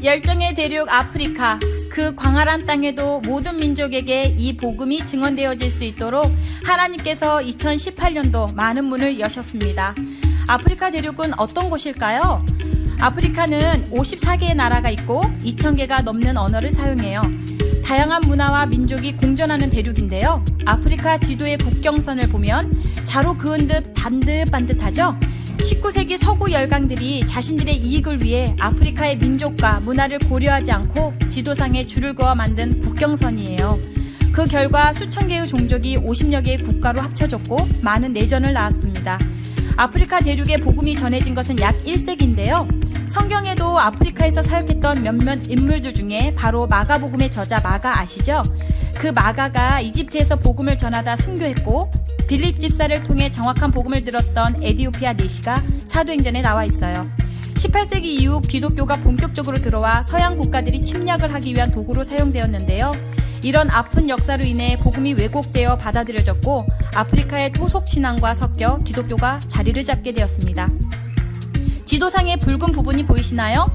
열정의 대륙 아프리카, 그 광활한 땅에도 모든 민족에게 이 복음이 증언되어질 수 있도록 하나님께서 2018년도 많은 문을 여셨습니다. 아프리카 대륙은 어떤 곳일까요? 아프리카는 54개의 나라가 있고 2000개가 넘는 언어를 사용해요. 다양한 문화와 민족이 공존하는 대륙인데요. 아프리카 지도의 국경선을 보면 자로 그은 듯 반듯반듯하죠? 19세기 서구 열강들이 자신들의 이익을 위해 아프리카의 민족과 문화를 고려하지 않고 지도상에 줄을 그어 만든 국경선이에요. 그 결과 수천 개의 종족이 50여 개의 국가로 합쳐졌고 많은 내전을 낳았습니다. 아프리카 대륙에 복음이 전해진 것은 약 1세기인데요. 성경에도 아프리카에서 사역했던 몇몇 인물들 중에 바로 마가복음의 저자 마가 아시죠? 그 마가가 이집트에서 복음을 전하다 순교했고 빌립 집사를 통해 정확한 복음을 들었던 에디오피아 내시가 사도행전에 나와 있어요. 18세기 이후 기독교가 본격적으로 들어와 서양 국가들이 침략을 하기 위한 도구로 사용되었는데요. 이런 아픈 역사로 인해 복음이 왜곡되어 받아들여졌고 아프리카의 토속 신앙과 섞여 기독교가 자리를 잡게 되었습니다. 지도상의 붉은 부분이 보이시나요?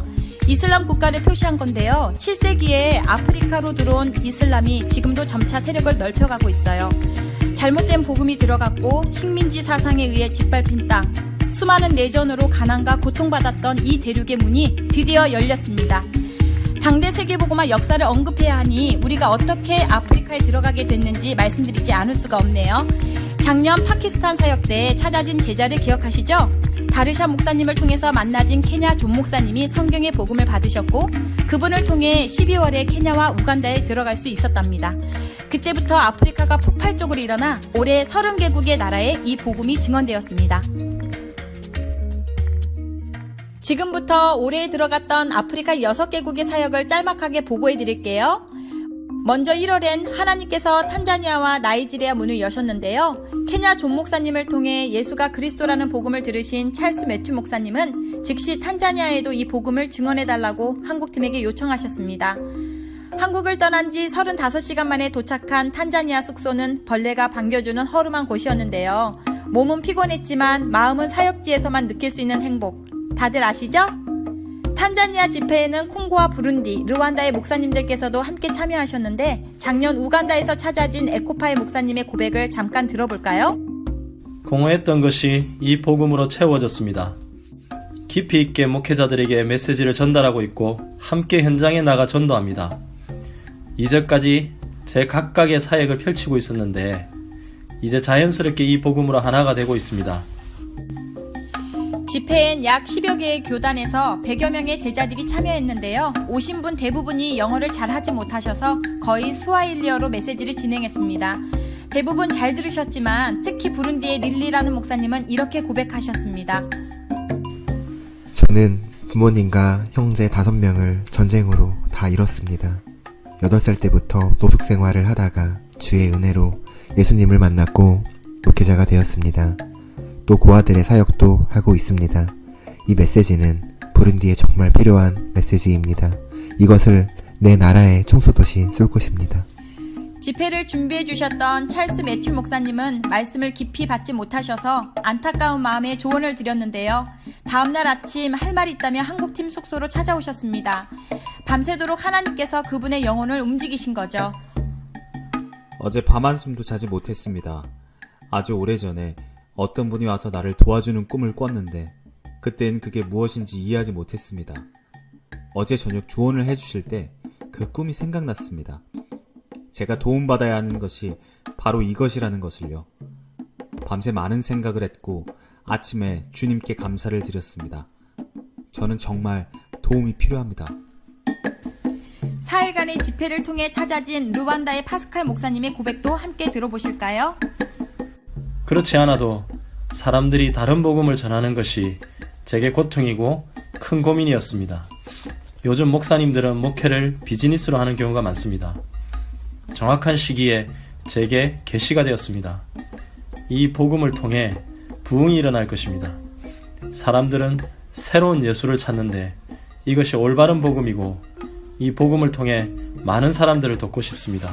이슬람 국가를 표시한 건데요. 7세기에 아프리카로 들어온 이슬람이 지금도 점차 세력을 넓혀가고 있어요. 잘못된 복음이 들어갔고 식민지 사상에 의해 짓밟힌 땅, 수많은 내전으로 가난과 고통받았던 이 대륙의 문이 드디어 열렸습니다. 당대 세계복음화 역사를 언급해야 하니 우리가 어떻게 아프리카에 들어가게 됐는지 말씀드리지 않을 수가 없네요. 작년 파키스탄 사역 때 찾아진 제자를 기억하시죠? 다르샤 목사님을 통해서 만나진 케냐 존 목사님이 성경의 복음을 받으셨고 그분을 통해 12월에 케냐와 우간다에 들어갈 수 있었답니다. 그때부터 아프리카가 폭발적으로 일어나 올해 30개국의 나라에 이 복음이 증언되었습니다. 지금부터 올해에 들어갔던 아프리카 6개국의 사역을 짤막하게 보고해 드릴게요. 먼저 1월엔 하나님께서 탄자니아와 나이지리아 문을 여셨는데요. 케냐 존 목사님을 통해 예수가 그리스도라는 복음을 들으신 찰스 매튜 목사님은 즉시 탄자니아에도 이 복음을 증언해달라고 한국팀에게 요청하셨습니다. 한국을 떠난 지 35시간 만에 도착한 탄자니아 숙소는 벌레가 반겨주는 허름한 곳이었는데요. 몸은 피곤했지만 마음은 사역지에서만 느낄 수 있는 행복. 다들 아시죠? 탄자니아 집회에는 콩고와 부룬디, 르완다의 목사님들께서도 함께 참여하셨는데 작년 우간다에서 찾아진 에코파의 목사님의 고백을 잠깐 들어볼까요? 공허했던 것이 이 복음으로 채워졌습니다. 깊이 있게 목회자들에게 메시지를 전달하고 있고 함께 현장에 나가 전도합니다. 이제까지 제 각각의 사역을 펼치고 있었는데 이제 자연스럽게 이 복음으로 하나가 되고 있습니다. 집회엔 약 10여 개의 교단에서 100여 명의 제자들이 참여했는데요. 오신 분 대부분이 영어를 잘하지 못하셔서 거의 스와힐리어로 메시지를 진행했습니다. 대부분 잘 들으셨지만 특히 부룬디의 릴리라는 목사님은 이렇게 고백하셨습니다. 저는 부모님과 형제 5명을 전쟁으로 다 잃었습니다. 8살 때부터 노숙 생활을 하다가 주의 은혜로 예수님을 만났고 목회자가 되었습니다. 또 고아들의 사역도 하고 있습니다. 이 메시지는 부룬디에 정말 필요한 메시지입니다. 이것을 내 나라의 청소도시 쏠 것입니다. 집회를 준비해 주셨던 찰스 매튜 목사님은 말씀을 깊이 받지 못하셔서 안타까운 마음에 조언을 드렸는데요. 다음날 아침 할 말이 있다며 한국팀 숙소로 찾아오셨습니다. 밤새도록 하나님께서 그분의 영혼을 움직이신 거죠. 어제 밤 한숨도 자지 못했습니다. 아주 오래전에 어떤 분이 와서 나를 도와주는 꿈을 꿨는데 그땐 그게 무엇인지 이해하지 못했습니다. 어제 저녁 조언을 해주실 때 그 꿈이 생각났습니다. 제가 도움받아야 하는 것이 바로 이것이라는 것을요. 밤새 많은 생각을 했고 아침에 주님께 감사를 드렸습니다. 저는 정말 도움이 필요합니다. 4일간의 집회를 통해 찾아진 르완다의 파스칼 목사님의 고백도 함께 들어보실까요? 그렇지 않아도 사람들이 다른 복음을 전하는 것이 제게 고통이고 큰 고민이었습니다. 요즘 목사님들은 목회를 비즈니스로 하는 경우가 많습니다. 정확한 시기에 제게 계시가 되었습니다. 이 복음을 통해 부흥이 일어날 것입니다. 사람들은 새로운 예수를 찾는데 이것이 올바른 복음이고 이 복음을 통해 많은 사람들을 돕고 싶습니다.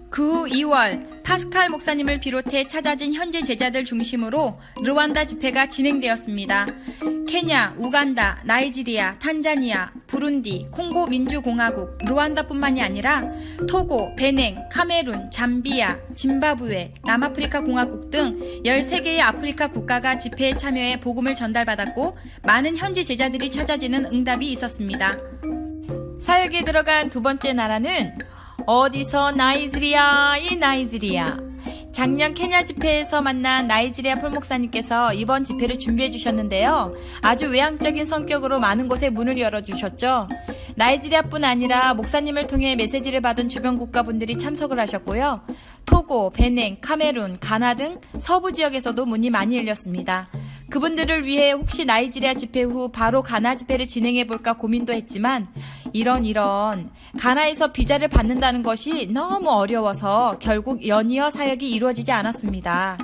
그 후 2월 파스칼 목사님을 비롯해 찾아진 현지 제자들 중심으로 르완다 집회가 진행되었습니다. 케냐, 우간다, 나이지리아, 탄자니아, 부룬디, 콩고 민주공화국, 르완다뿐만이 아니라 토고, 베냉, 카메룬, 잠비아, 짐바브웨, 남아프리카 공화국 등 13개의 아프리카 국가가 집회에 참여해 복음을 전달받았고 많은 현지 제자들이 찾아지는 응답이 있었습니다. 사역에 들어간 두 번째 나라는 어디서 나이지리아, 이 나이지리아. 작년 케냐 집회에서 만난 나이지리아 폴목사님께서 이번 집회를 준비해 주셨는데요. 아주 외향적인 성격으로 많은 곳에 문을 열어주셨죠. 나이지리아뿐 아니라 목사님을 통해 메시지를 받은 주변 국가분들이 참석을 하셨고요. 토고, 베냉, 카메룬, 가나 등 서부 지역에서도 문이 많이 열렸습니다. 그분들을 위해 혹시 나이지리아 집회 후 바로 가나 집회를 진행해볼까 고민도 했지만 이런 가나에서 비자를 받는다는 것이 너무 어려워서 결국 연이어 사역이 이루어지지 않았습니다.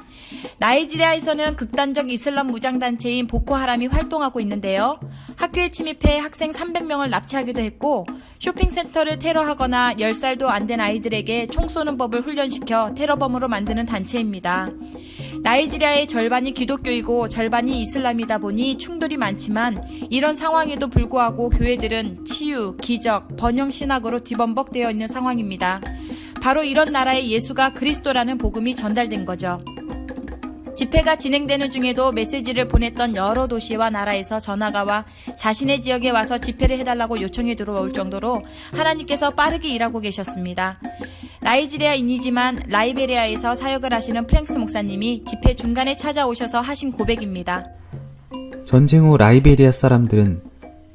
나이지리아에서는 극단적 이슬람 무장단체인 보코하람이 활동하고 있는데요. 학교에 침입해 학생 300명을 납치하기도 했고 쇼핑센터를 테러하거나 10살도 안 된 아이들에게 총 쏘는 법을 훈련시켜 테러범으로 만드는 단체입니다. 나이지리아의 절반이 기독교이고 절반이 이슬람이다 보니 충돌이 많지만 이런 상황에도 불구하고 교회들은 치유, 기적, 번영 신학으로 뒤범벅되어 있는 상황입니다. 바로 이런 나라에 예수가 그리스도라는 복음이 전달된 거죠. 집회가 진행되는 중에도 메시지를 보냈던 여러 도시와 나라에서 전화가 와 자신의 지역에 와서 집회를 해달라고 요청이 들어올 정도로 하나님께서 빠르게 일하고 계셨습니다. 나이지리아인이지만 라이베리아에서 사역을 하시는 프랭스 목사님이 집회 중간에 찾아오셔서 하신 고백입니다. 전쟁 후 라이베리아 사람들은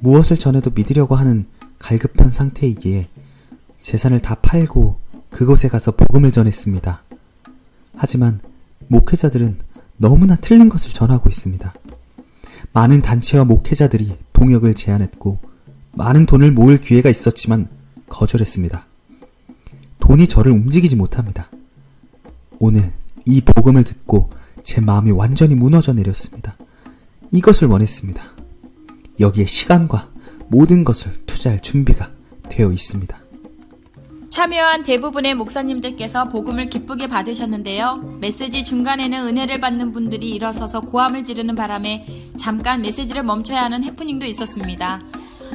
무엇을 전해도 믿으려고 하는 갈급한 상태이기에 재산을 다 팔고 그곳에 가서 복음을 전했습니다. 하지만 목회자들은 너무나 틀린 것을 전하고 있습니다. 많은 단체와 목회자들이 동역을 제안했고 많은 돈을 모을 기회가 있었지만 거절했습니다. 돈이 저를 움직이지 못합니다. 오늘 이 복음을 듣고 제 마음이 완전히 무너져 내렸습니다. 이것을 원했습니다. 여기에 시간과 모든 것을 투자할 준비가 되어 있습니다. 참여한 대부분의 목사님들께서 복음을 기쁘게 받으셨는데요. 메시지 중간에는 은혜를 받는 분들이 일어서서 고함을 지르는 바람에 잠깐 메시지를 멈춰야 하는 해프닝도 있었습니다.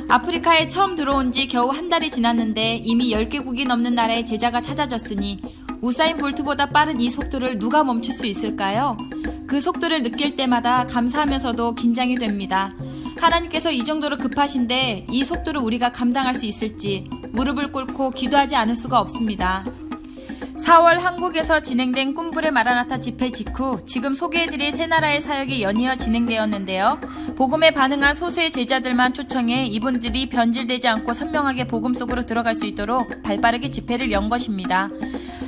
아프리카에 처음 들어온 지 겨우 한 달이 지났는데 이미 10개국이 넘는 나라의 제자가 찾아졌으니 우사인 볼트보다 빠른 이 속도를 누가 멈출 수 있을까요? 그 속도를 느낄 때마다 감사하면서도 긴장이 됩니다. 하나님께서 이 정도로 급하신데 이 속도를 우리가 감당할 수 있을지 무릎을 꿇고 기도하지 않을 수가 없습니다. 4월 한국에서 진행된 꿈불의 마라나타 집회 직후 지금 소개해드릴 세 나라의 사역이 연이어 진행되었는데요. 복음에 반응한 소수의 제자들만 초청해 이분들이 변질되지 않고 선명하게 복음 속으로 들어갈 수 있도록 발빠르게 집회를 연 것입니다.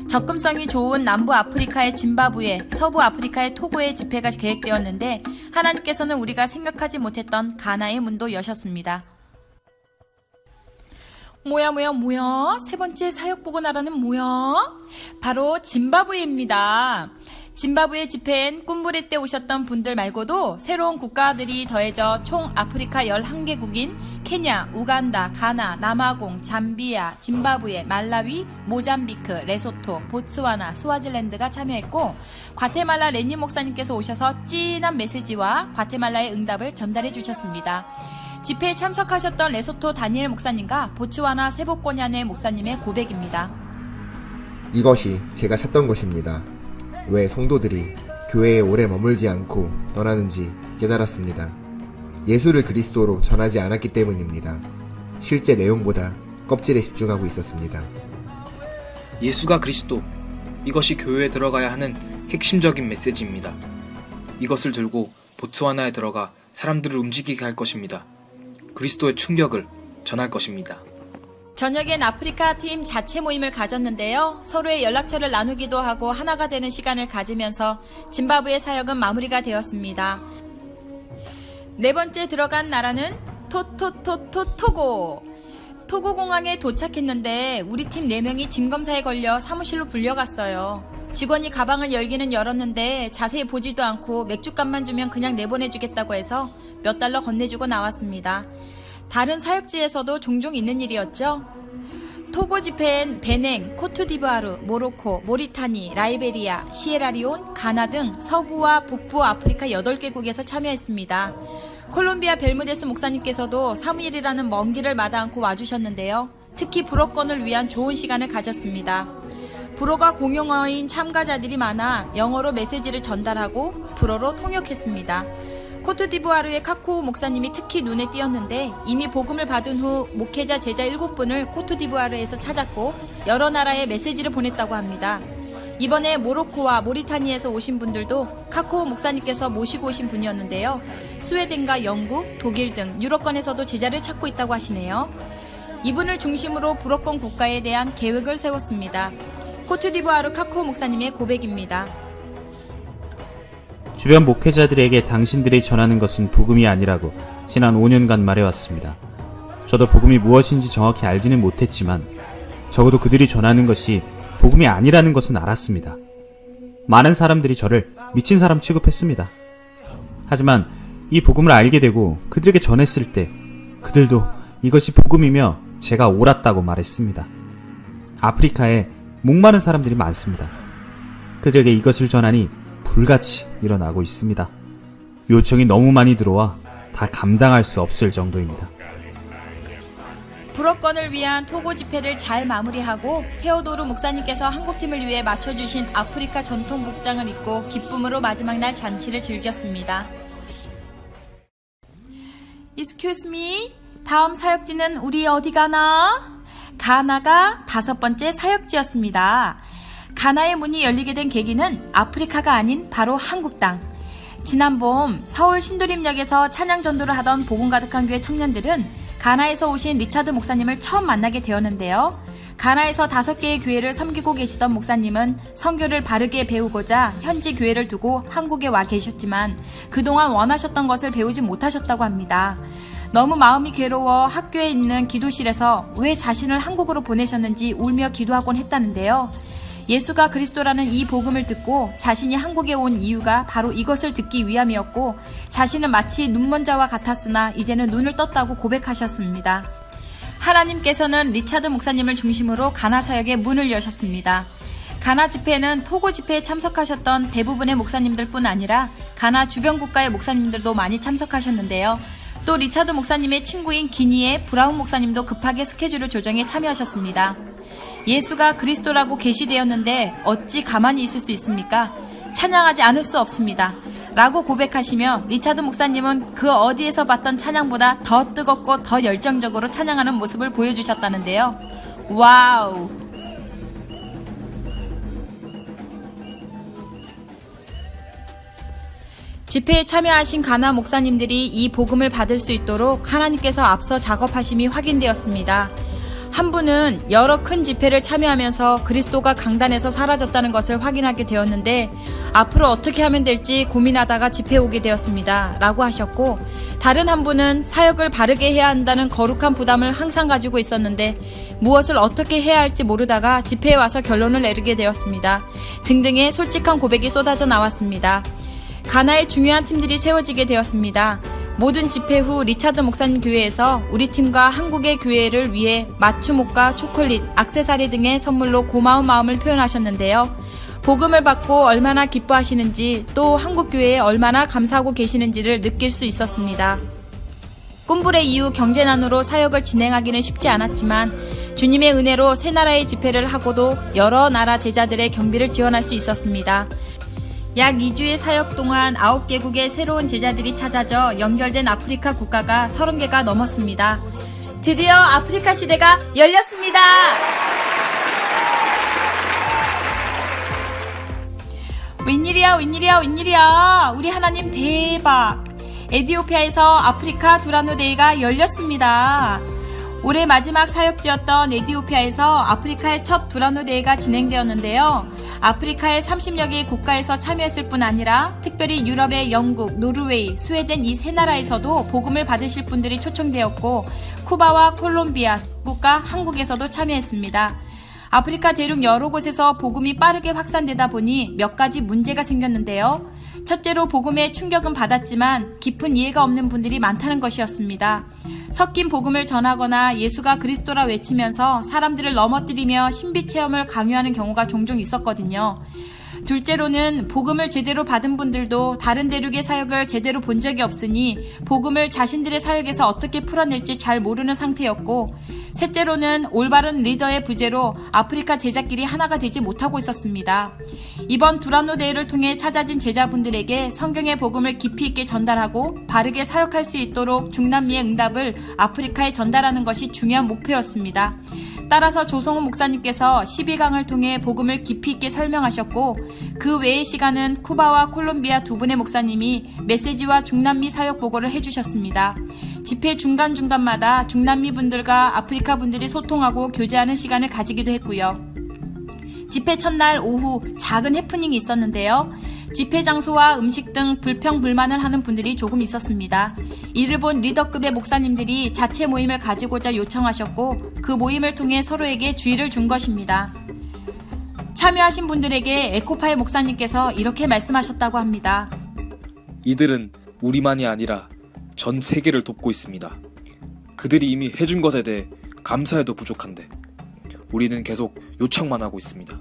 접근성이 좋은 남부 아프리카의 짐바브웨, 서부 아프리카의 토고의 집회가 계획되었는데 하나님께서는 우리가 생각하지 못했던 가나의 문도 여셨습니다. 뭐야? 세 번째 사역보고 나라는 뭐야? 바로 짐바브웨입니다. 짐바브웨 집회엔 꿈부레 때 오셨던 분들 말고도 새로운 국가들이 더해져 총 아프리카 11개국인 케냐, 우간다, 가나, 남아공, 잠비아, 짐바브웨, 말라위, 모잠비크, 레소토, 보츠와나, 스와질랜드가 참여했고 과테말라 레니 목사님께서 오셔서 찐한 메시지와 과테말라의 응답을 전달해 주셨습니다. 집회에 참석하셨던 레소토 다니엘 목사님과 보츠와나 세보꼬냐네 목사님의 고백입니다. 이것이 제가 찾던 것입니다. 왜 성도들이 교회에 오래 머물지 않고 떠나는지 깨달았습니다. 예수를 그리스도로 전하지 않았기 때문입니다. 실제 내용보다 껍질에 집중하고 있었습니다. 예수가 그리스도, 이것이 교회에 들어가야 하는 핵심적인 메시지입니다. 이것을 들고 보츠와나에 들어가 사람들을 움직이게 할 것입니다. 그리스도의 충격을 전할 것입니다. 저녁엔 아프리카 팀 자체 모임을 가졌는데요. 서로의 연락처를 나누기도 하고 하나가 되는 시간을 가지면서 짐바브웨 사역은 마무리가 되었습니다. 네 번째 들어간 나라는 토고. 토고 공항에 도착했는데 우리 팀 4명이 진검사에 걸려 사무실로 불려갔어요. 직원이 가방을 열기는 열었는데 자세히 보지도 않고 맥주값만 주면 그냥 내보내주겠다고 해서 몇 달러 건네주고 나왔습니다. 다른 사역지에서도 종종 있는 일이었죠. 토고 집회엔 베냉, 코트디부아르, 모로코, 모리타니, 라이베리아, 시에라리온, 가나 등 서부와 북부 아프리카 8개국에서 참여했습니다. 콜롬비아 벨무데스 목사님께서도 사무엘이라는 먼 길을 마다 않고 와주셨는데요. 특히 불어권을 위한 좋은 시간을 가졌습니다. 불어가 공용어인 참가자들이 많아 영어로 메시지를 전달하고 불어로 통역했습니다. 코트디부아르의 카쿠 목사님이 특히 눈에 띄었는데 이미 복음을 받은 후 목회자 제자 7분을 코트디부아르에서 찾았고 여러 나라에 메시지를 보냈다고 합니다. 이번에 모로코와 모리타니에서 오신 분들도 카쿠 목사님께서 모시고 오신 분이었는데요. 스웨덴과 영국, 독일 등 유럽권에서도 제자를 찾고 있다고 하시네요. 이분을 중심으로 불어권 국가에 대한 계획을 세웠습니다. 코트디부아르 카쿠 목사님의 고백입니다. 주변 목회자들에게 당신들이 전하는 것은 복음이 아니라고 지난 5년간 말해왔습니다. 저도 복음이 무엇인지 정확히 알지는 못했지만 적어도 그들이 전하는 것이 복음이 아니라는 것은 알았습니다. 많은 사람들이 저를 미친 사람 취급했습니다. 하지만 이 복음을 알게 되고 그들에게 전했을 때 그들도 이것이 복음이며 제가 옳았다고 말했습니다. 아프리카에 목마른 사람들이 많습니다. 그들에게 이것을 전하니 불같이 일어나고 있습니다. 요청이 너무 많이 들어와 다 감당할 수 없을 정도입니다. 불어권을 위한 토고 집회를 잘 마무리하고 테오도르 목사님께서 한국팀을 위해 맞춰주신 아프리카 전통 복장을 입고 기쁨으로 마지막 날 잔치를 즐겼습니다. Excuse me, 다음 사역지는 우리 어디 가나? 가나가 5번째 사역지였습니다. 가나의 문이 열리게 된 계기는 아프리카가 아닌 바로 한국 땅. 지난 봄 서울 신도림역에서 찬양 전도를 하던 복음 가득한 교회 청년들은 가나에서 오신 리차드 목사님을 처음 만나게 되었는데요. 가나에서 5개의 교회를 섬기고 계시던 목사님은 선교를 바르게 배우고자 현지 교회를 두고 한국에 와 계셨지만 그동안 원하셨던 것을 배우지 못하셨다고 합니다. 너무 마음이 괴로워 학교에 있는 기도실에서 왜 자신을 한국으로 보내셨는지 울며 기도하곤 했다는데요. 예수가 그리스도라는 이 복음을 듣고 자신이 한국에 온 이유가 바로 이것을 듣기 위함이었고 자신은 마치 눈먼 자와 같았으나 이제는 눈을 떴다고 고백하셨습니다. 하나님께서는 리차드 목사님을 중심으로 가나 사역의 문을 여셨습니다. 가나 집회는 토고 집회에 참석하셨던 대부분의 목사님들뿐 아니라 가나 주변 국가의 목사님들도 많이 참석하셨는데요. 또 리차드 목사님의 친구인 기니의 브라운 목사님도 급하게 스케줄을 조정해 참여하셨습니다. 예수가 그리스도라고 계시되었는데 어찌 가만히 있을 수 있습니까? 찬양하지 않을 수 없습니다. 라고 고백하시며 리차드 목사님은 그 어디에서 봤던 찬양보다 더 뜨겁고 더 열정적으로 찬양하는 모습을 보여주셨다는데요. 와우! 집회에 참여하신 가나 목사님들이 이 복음을 받을 수 있도록 하나님께서 앞서 작업하심이 확인되었습니다. 한 분은 여러 큰 집회를 참여하면서 그리스도가 강단에서 사라졌다는 것을 확인하게 되었는데 앞으로 어떻게 하면 될지 고민하다가 집회에 오게 되었습니다. 라고 하셨고 다른 한 분은 사역을 바르게 해야 한다는 거룩한 부담을 항상 가지고 있었는데 무엇을 어떻게 해야 할지 모르다가 집회에 와서 결론을 내리게 되었습니다. 등등의 솔직한 고백이 쏟아져 나왔습니다. 가나의 중요한 팀들이 세워지게 되었습니다. 모든 집회 후 리차드 목사님 교회에서 우리 팀과 한국의 교회를 위해 맞춤옷과 초콜릿, 액세서리 등의 선물로 고마운 마음을 표현하셨는데요. 복음을 받고 얼마나 기뻐하시는지 또 한국 교회에 얼마나 감사하고 계시는지를 느낄 수 있었습니다. 꿈불의 이후 경제난으로 사역을 진행하기는 쉽지 않았지만 주님의 은혜로 새 나라의 집회를 하고도 여러 나라 제자들의 경비를 지원할 수 있었습니다. 약 2주의 사역 동안 9개국의 새로운 제자들이 찾아져 연결된 아프리카 국가가 30개가 넘었습니다. 드디어 아프리카 시대가 열렸습니다. 웬일이야 웬일이야 웬일이야. 우리 하나님 대박. 에티오피아에서 아프리카 두라노데이가 열렸습니다. 올해 마지막 사역지였던 에티오피아에서 아프리카의 첫 두라노데이가 진행되었는데요. 아프리카의 30여 개의 국가에서 참여했을 뿐 아니라 특별히 유럽의 영국, 노르웨이, 스웨덴 이 세 나라에서도 복음을 받으실 분들이 초청되었고 쿠바와 콜롬비아, 국가 한국에서도 참여했습니다. 아프리카 대륙 여러 곳에서 복음이 빠르게 확산되다 보니 몇 가지 문제가 생겼는데요. 첫째로 복음에 충격은 받았지만 깊은 이해가 없는 분들이 많다는 것이었습니다. 섞인 복음을 전하거나 예수가 그리스도라 외치면서 사람들을 넘어뜨리며 신비 체험을 강요하는 경우가 종종 있었거든요. 둘째로는 복음을 제대로 받은 분들도 다른 대륙의 사역을 제대로 본 적이 없으니 복음을 자신들의 사역에서 어떻게 풀어낼지 잘 모르는 상태였고, 셋째로는 올바른 리더의 부재로 아프리카 제자끼리 하나가 되지 못하고 있었습니다. 이번 두란노 대회를 통해 찾아진 제자분들에게 성경의 복음을 깊이 있게 전달하고 바르게 사역할 수 있도록 중남미의 응답을 아프리카에 전달하는 것이 중요한 목표였습니다. 따라서 조성훈 목사님께서 12강을 통해 복음을 깊이 있게 설명하셨고, 그 외의 시간은 쿠바와 콜롬비아 두 분의 목사님이 메시지와 중남미 사역 보고를 해주셨습니다. 집회 중간중간마다 중남미 분들과 아프리카 분들이 소통하고 교제하는 시간을 가지기도 했고요. 집회 첫날 오후 작은 해프닝이 있었는데요. 집회 장소와 음식 등 불평불만을 하는 분들이 조금 있었습니다. 이를 본 리더급의 목사님들이 자체 모임을 가지고자 요청하셨고, 그 모임을 통해 서로에게 주의를 준 것입니다. 참여하신 분들에게 에코파의 목사님께서 이렇게 말씀하셨다고 합니다. 이들은 우리만이 아니라 전 세계를 돕고 있습니다. 그들이 이미 해준 것에 대해 감사해도 부족한데 우리는 계속 요청만 하고 있습니다.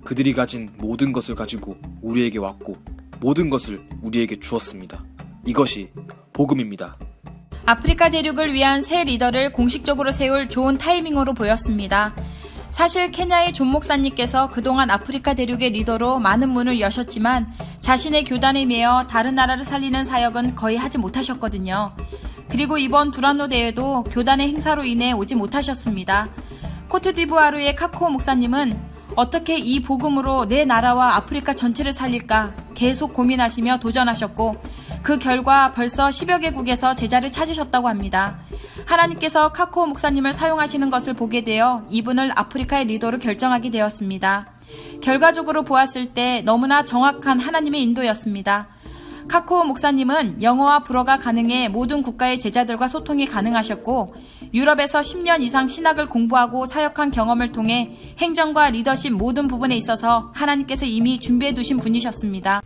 그들이 가진 모든 것을 가지고 우리에게 왔고 모든 것을 우리에게 주었습니다. 이것이 복음입니다. 아프리카 대륙을 위한 새 리더를 공식적으로 세울 좋은 타이밍으로 보였습니다. 사실 케냐의 존 목사님께서 그동안 아프리카 대륙의 리더로 많은 문을 여셨지만 자신의 교단에 매여 다른 나라를 살리는 사역은 거의 하지 못하셨거든요. 그리고 이번 두란노 대회도 교단의 행사로 인해 오지 못하셨습니다. 코트디부아르의 카코오 목사님은 어떻게 이 복음으로 내 나라와 아프리카 전체를 살릴까 계속 고민하시며 도전하셨고, 그 결과 벌써 10여 개국에서 제자를 찾으셨다고 합니다. 하나님께서 카코오 목사님을 사용하시는 것을 보게 되어 이분을 아프리카의 리더로 결정하게 되었습니다. 결과적으로 보았을 때 너무나 정확한 하나님의 인도였습니다. 카코오 목사님은 영어와 불어가 가능해 모든 국가의 제자들과 소통이 가능하셨고, 유럽에서 10년 이상 신학을 공부하고 사역한 경험을 통해 행정과 리더십 모든 부분에 있어서 하나님께서 이미 준비해 두신 분이셨습니다.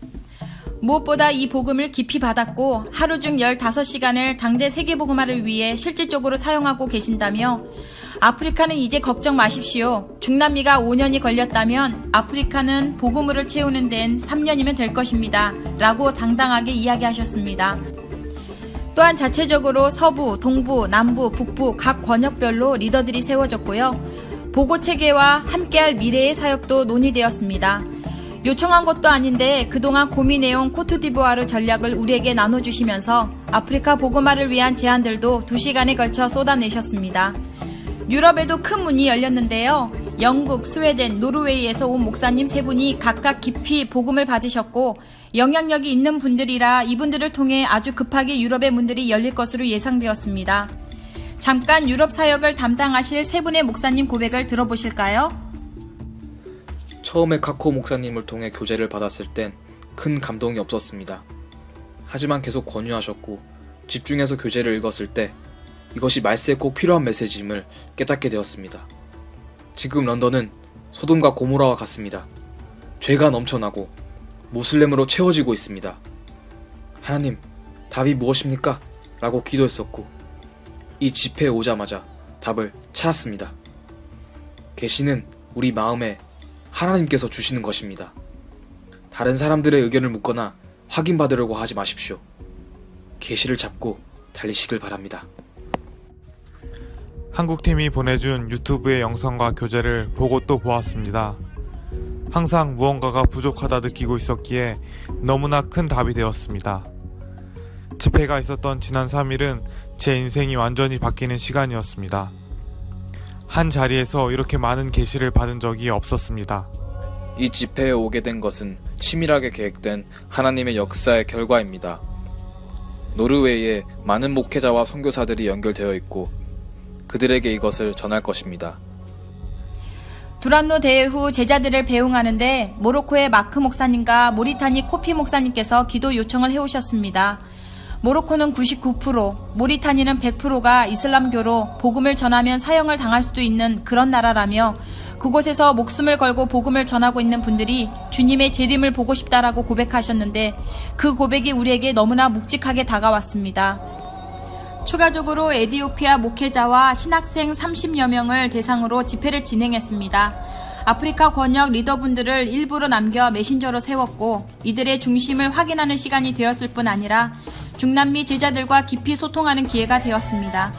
무엇보다 이 복음을 깊이 받았고 하루 중 15시간을 당대 세계복음화를 위해 실질적으로 사용하고 계신다며, 아프리카는 이제 걱정 마십시오. 중남미가 5년이 걸렸다면 아프리카는 복음을 채우는 데는 3년이면 될 것입니다. 라고 당당하게 이야기하셨습니다. 또한 자체적으로 서부, 동부, 남부, 북부 각 권역별로 리더들이 세워졌고요. 보고체계와 함께할 미래의 사역도 논의되었습니다. 요청한 것도 아닌데 그동안 고민해온 코트디부아르 전략을 우리에게 나눠주시면서 아프리카 복음화를 위한 제안들도 2시간에 걸쳐 쏟아내셨습니다. 유럽에도 큰 문이 열렸는데요. 영국, 스웨덴, 노르웨이에서 온 목사님 3분이 각각 깊이 복음을 받으셨고, 영향력이 있는 분들이라 이분들을 통해 아주 급하게 유럽의 문들이 열릴 것으로 예상되었습니다. 잠깐 유럽 사역을 담당하실 3분의 목사님 고백을 들어보실까요? 처음에 카코오 목사님을 통해 교제를 받았을 땐 큰 감동이 없었습니다. 하지만 계속 권유하셨고 집중해서 교제를 읽었을 때 이것이 말세에 꼭 필요한 메시지임을 깨닫게 되었습니다. 지금 런던은 소돔과 고모라와 같습니다. 죄가 넘쳐나고 모슬렘으로 채워지고 있습니다. 하나님, 답이 무엇입니까? 라고 기도했었고, 이 집회에 오자마자 답을 찾았습니다. 계시는 우리 마음에 하나님께서 주시는 것입니다. 다른 사람들의 의견을 묻거나 확인받으려고 하지 마십시오. 계시를 잡고 달리시길 바랍니다. 한국팀이 보내준 유튜브의 영상과 교재를 보고 또 보았습니다. 항상 무언가가 부족하다 느끼고 있었기에 너무나 큰 답이 되었습니다. 집회가 있었던 지난 3일은 제 인생이 완전히 바뀌는 시간이었습니다. 한 자리에서 이렇게 많은 계시를 받은 적이 없었습니다. 이 집회에 오게 된 것은 치밀하게 계획된 하나님의 역사의 결과입니다. 노르웨이에 많은 목회자와 선교사들이 연결되어 있고 그들에게 이것을 전할 것입니다. 두란노 대회 후 제자들을 배웅하는데 모로코의 마크 목사님과 모리타니 코피 목사님께서 기도 요청을 해오셨습니다. 모로코는 99%, 모리타니는 100%가 이슬람교로 복음을 전하면 사형을 당할 수도 있는 그런 나라라며 그곳에서 목숨을 걸고 복음을 전하고 있는 분들이 주님의 재림을 보고 싶다라고 고백하셨는데 그 고백이 우리에게 너무나 묵직하게 다가왔습니다. 추가적으로 에티오피아 목회자와 신학생 30여 명을 대상으로 집회를 진행했습니다. 아프리카 권역 리더분들을 일부러 남겨 메신저로 세웠고 이들의 중심을 확인하는 시간이 되었을 뿐 아니라 중남미 제자들과 깊이 소통하는 기회가 되었습니다.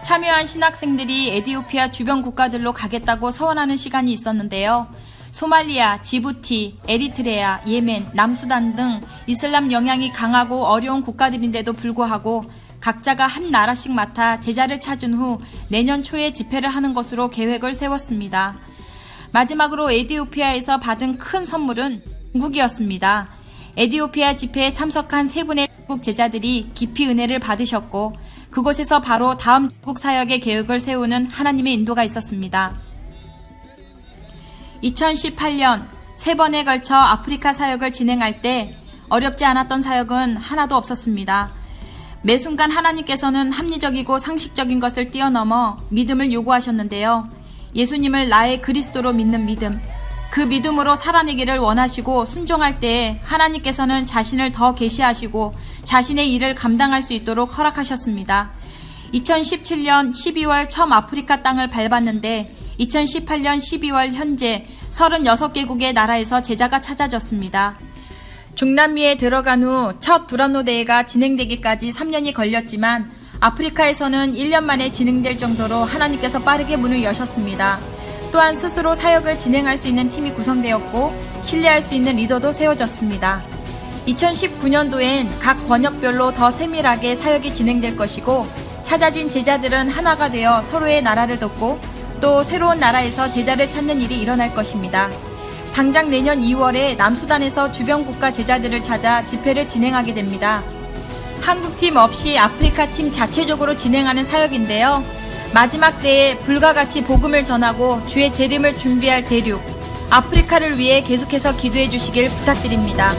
참여한 신학생들이 에티오피아 주변 국가들로 가겠다고 서원하는 시간이 있었는데요. 소말리아, 지부티, 에리트레아, 예멘, 남수단 등 이슬람 영향이 강하고 어려운 국가들인데도 불구하고 각자가 한 나라씩 맡아 제자를 찾은 후 내년 초에 집회를 하는 것으로 계획을 세웠습니다. 마지막으로 에티오피아에서 받은 큰 선물은 중국이었습니다. 에티오피아 집회에 참석한 세 분의 중국 제자들이 깊이 은혜를 받으셨고 그곳에서 바로 다음 중국 사역의 계획을 세우는 하나님의 인도가 있었습니다. 2018년 3번에 걸쳐 아프리카 사역을 진행할 때 어렵지 않았던 사역은 하나도 없었습니다. 매 순간 하나님께서는 합리적이고 상식적인 것을 뛰어넘어 믿음을 요구하셨는데요. 예수님을 나의 그리스도로 믿는 믿음, 그 믿음으로 살아내기를 원하시고 순종할 때에 하나님께서는 자신을 더 계시하시고 자신의 일을 감당할 수 있도록 허락하셨습니다. 2017년 12월 처음 아프리카 땅을 밟았는데 2018년 12월 현재 36개국의 나라에서 제자가 찾아졌습니다. 중남미에 들어간 후 첫 두란노 대회가 진행되기까지 3년이 걸렸지만 아프리카에서는 1년 만에 진행될 정도로 하나님께서 빠르게 문을 여셨습니다. 또한 스스로 사역을 진행할 수 있는 팀이 구성되었고 신뢰할 수 있는 리더도 세워졌습니다. 2019년도엔 각 권역별로 더 세밀하게 사역이 진행될 것이고 찾아진 제자들은 하나가 되어 서로의 나라를 돕고 또 새로운 나라에서 제자를 찾는 일이 일어날 것입니다. 당장 내년 2월에 남수단에서 주변 국가 제자들을 찾아 집회를 진행하게 됩니다. 한국팀 없이 아프리카 팀 자체적으로 진행하는 사역인데요. 마지막 때에 불과 같이 복음을 전하고 주의 재림을 준비할 대륙, 아프리카를 위해 계속해서 기도해 주시길 부탁드립니다.